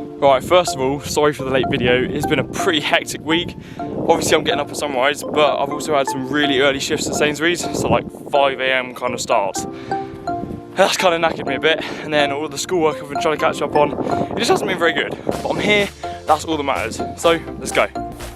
Right, first of all, sorry for the late video. It's been a pretty hectic week. Obviously I'm getting up at sunrise, but I've also had some really early shifts at Sainsbury's, so like 5 AM kind of starts. That's kind of knackered me a bit, and then all the schoolwork I've been trying to catch up on, it just hasn't been very good. But I'm here, that's all that matters. So, let's go.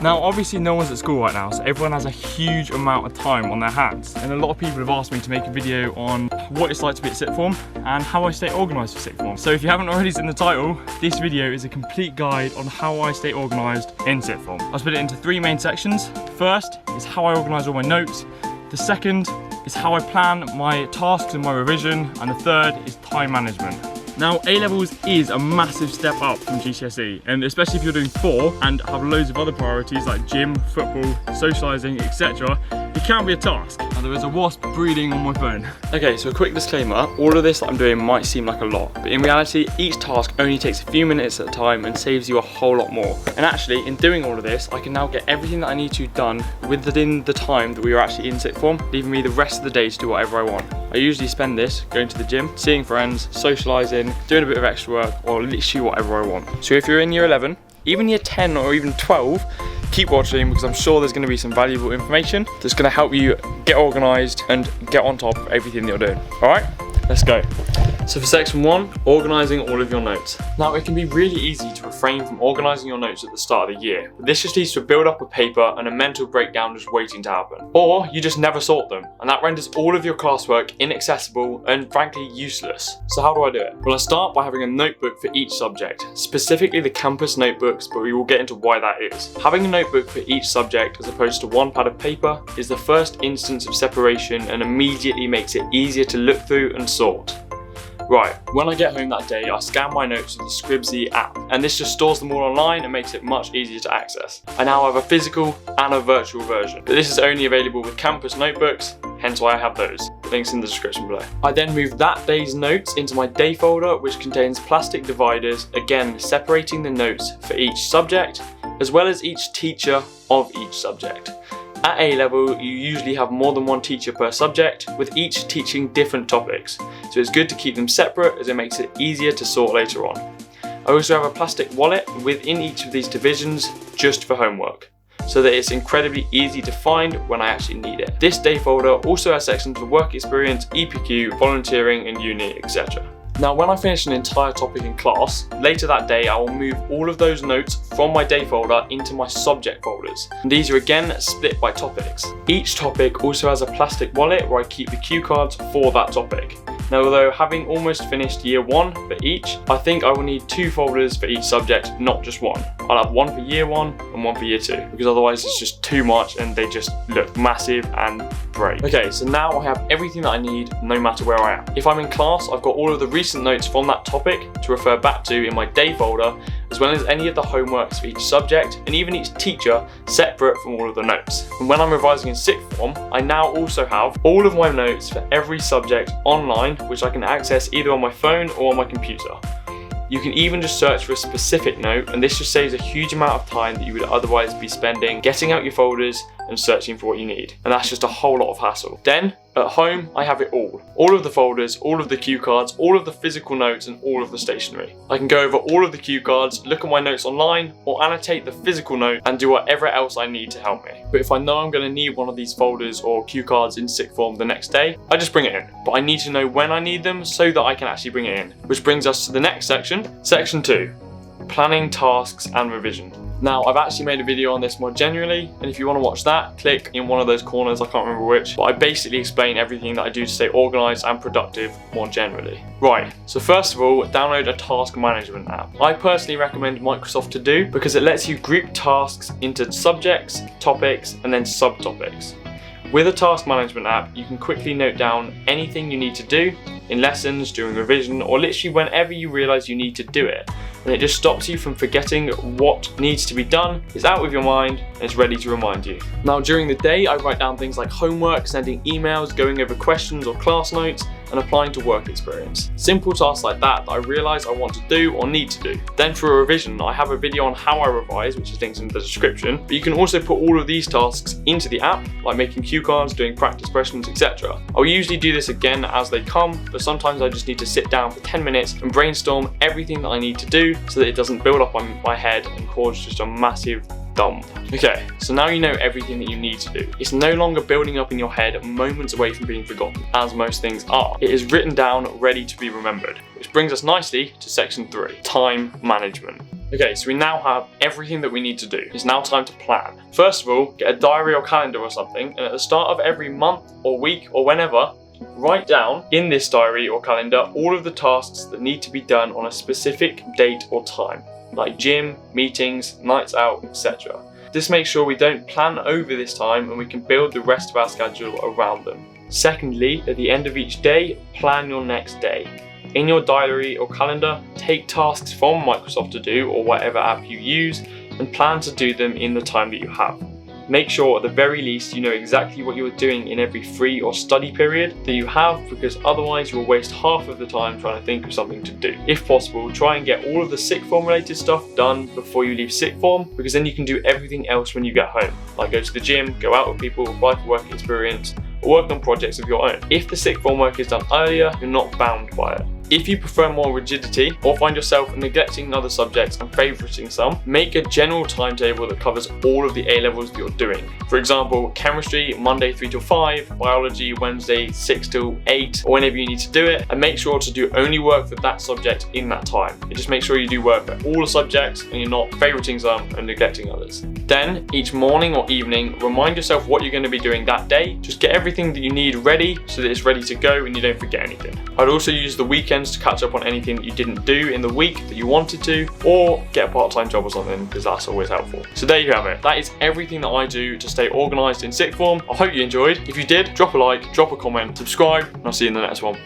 Now, obviously no one's at school right now, so everyone has a huge amount of time on their hands. And a lot of people have asked me to make a video on what it's like to be at sixth form and how I stay organised for sixth form. So if you haven't already seen the title, this video is a complete guide on how I stay organised in sixth form. I've split it into 3 main sections. The first is how I organise all my notes. The second is how I plan my tasks and my revision. And the third is time management. Now, A-levels is a massive step up from GCSE, and especially if you're doing 4 and have loads of other priorities like gym, football, socialising, etc., it can be a task. Now, there is a wasp breeding on my phone. Okay, so a quick disclaimer, all of this that I'm doing might seem like a lot, but in reality, each task only takes a few minutes at a time and saves you a whole lot more. And actually, in doing all of this, I can now get everything that I need to done within the time that we are actually in sixth form, leaving me the rest of the day to do whatever I want. I usually spend this going to the gym, seeing friends, socialising, doing a bit of extra work, or literally whatever I want. So if you're in year 11, even year 10 or even 12, keep watching because I'm sure there's going to be some valuable information that's going to help you get organised and get on top of everything that you're doing. Alright, let's go. So for section 1, organising all of your notes. Now it can be really easy to refrain from organising your notes at the start of the year, but this just leads to a build up of paper and a mental breakdown just waiting to happen. Or you just never sort them, and that renders all of your classwork inaccessible and frankly useless. So how do I do it? Well, I start by having a notebook for each subject, specifically the campus notebooks, but we will get into why that is. Having a notebook for each subject as opposed to one pad of paper is the first instance of separation and immediately makes it easier to look through and sort. Right, when I get home that day, I scan my notes with the Scribsy app, and this just stores them all online and makes it much easier to access. I now have a physical and a virtual version, but this is only available with campus notebooks, hence why I have those. Links in the description below. I then move that day's notes into my day folder, which contains plastic dividers, again separating the notes for each subject, as well as each teacher of each subject. At A-level, you usually have more than one teacher per subject, with each teaching different topics, so it's good to keep them separate as it makes it easier to sort later on. I also have a plastic wallet within each of these divisions just for homework, so that it's incredibly easy to find when I actually need it. This day folder also has sections for work experience, EPQ, volunteering and uni, etc. Now when I finish an entire topic in class, later that day I will move all of those notes from my day folder into my subject folders. And these are again split by topics. Each topic also has a plastic wallet where I keep the cue cards for that topic. Now although having almost finished year 1 for each, I think I will need 2 folders for each subject, not just one. I'll have one for year 1 and one for year 2, because otherwise it's just too much and they just look massive and break. Okay, so now I have everything that I need no matter where I am. If I'm in class, I've got all of the recent notes from that topic to refer back to in my day folder, as well as any of the homeworks for each subject and even each teacher separate from all of the notes. And when I'm revising in sixth form, I now also have all of my notes for every subject online, which I can access either on my phone or on my computer. You can even just search for a specific note, and this just saves a huge amount of time that you would otherwise be spending getting out your folders and searching for what you need. And that's just a whole lot of hassle. Then, at home, I have it all. All of the folders, all of the cue cards, all of the physical notes, and all of the stationery. I can go over all of the cue cards, look at my notes online, or annotate the physical note and do whatever else I need to help me. But if I know I'm going to need one of these folders or cue cards in sixth form the next day, I just bring it in. But I need to know when I need them so that I can actually bring it in. Which brings us to the next section, section 2, planning tasks and revision. Now, I've actually made a video on this more generally, and if you want to watch that, click in one of those corners, I can't remember which, but I basically explain everything that I do to stay organised and productive more generally. Right, so first of all, download a task management app. I personally recommend Microsoft To Do because it lets you group tasks into subjects, topics, and then subtopics. With a task management app, you can quickly note down anything you need to do in lessons, during revision, or literally whenever you realise you need to do it. And it just stops you from forgetting what needs to be done, it's out of your mind, and it's ready to remind you. Now during the day, I write down things like homework, sending emails, going over questions or class notes, and applying to work experience. Simple tasks like that I realise I want to do or need to do. Then for a revision, I have a video on how I revise, which is linked in the description, but you can also put all of these tasks into the app, like making cue cards, doing practice questions, etc. I'll usually do this again as they come, but sometimes I just need to sit down for 10 minutes and brainstorm everything that I need to do so that it doesn't build up on my head and cause just a massive dump. Okay, so now you know everything that you need to do. It's no longer building up in your head moments away from being forgotten, as most things are. It is written down, ready to be remembered. Which brings us nicely to section 3, time management. Okay, so we now have everything that we need to do. It's now time to plan. First of all, get a diary or calendar or something, and at the start of every month or week or whenever, write down in this diary or calendar all of the tasks that need to be done on a specific date or time, like gym, meetings, nights out, etc. This makes sure we don't plan over this time and we can build the rest of our schedule around them. Secondly, at the end of each day, plan your next day. In your diary or calendar, take tasks from Microsoft To Do or whatever app you use and plan to do them in the time that you have. Make sure at the very least you know exactly what you are doing in every free or study period that you have, because otherwise you will waste half of the time trying to think of something to do. If possible, try and get all of the sixth form related stuff done before you leave sixth form, because then you can do everything else when you get home, like go to the gym, go out with people, apply for work experience, or work on projects of your own. If the sixth form work is done earlier, you're not bound by it. If you prefer more rigidity or find yourself neglecting other subjects and favoriting some, make a general timetable that covers all of the A levels that you're doing. For example, chemistry Monday 3 till 5, biology Wednesday 6 till 8, or whenever you need to do it, and make sure to do only work for that subject in that time. And just make sure you do work for all the subjects and you're not favoriting some and neglecting others. Then, each morning or evening, remind yourself what you're going to be doing that day. Just get everything that you need ready so that it's ready to go and you don't forget anything. I'd also use the weekends to catch up on anything that you didn't do in the week that you wanted to, or get a part-time job or something, because that's always helpful. So there you have it. That is everything that I do to stay organised in sixth form. I hope you enjoyed. If you did, drop a like, drop a comment, subscribe, and I'll see you in the next one.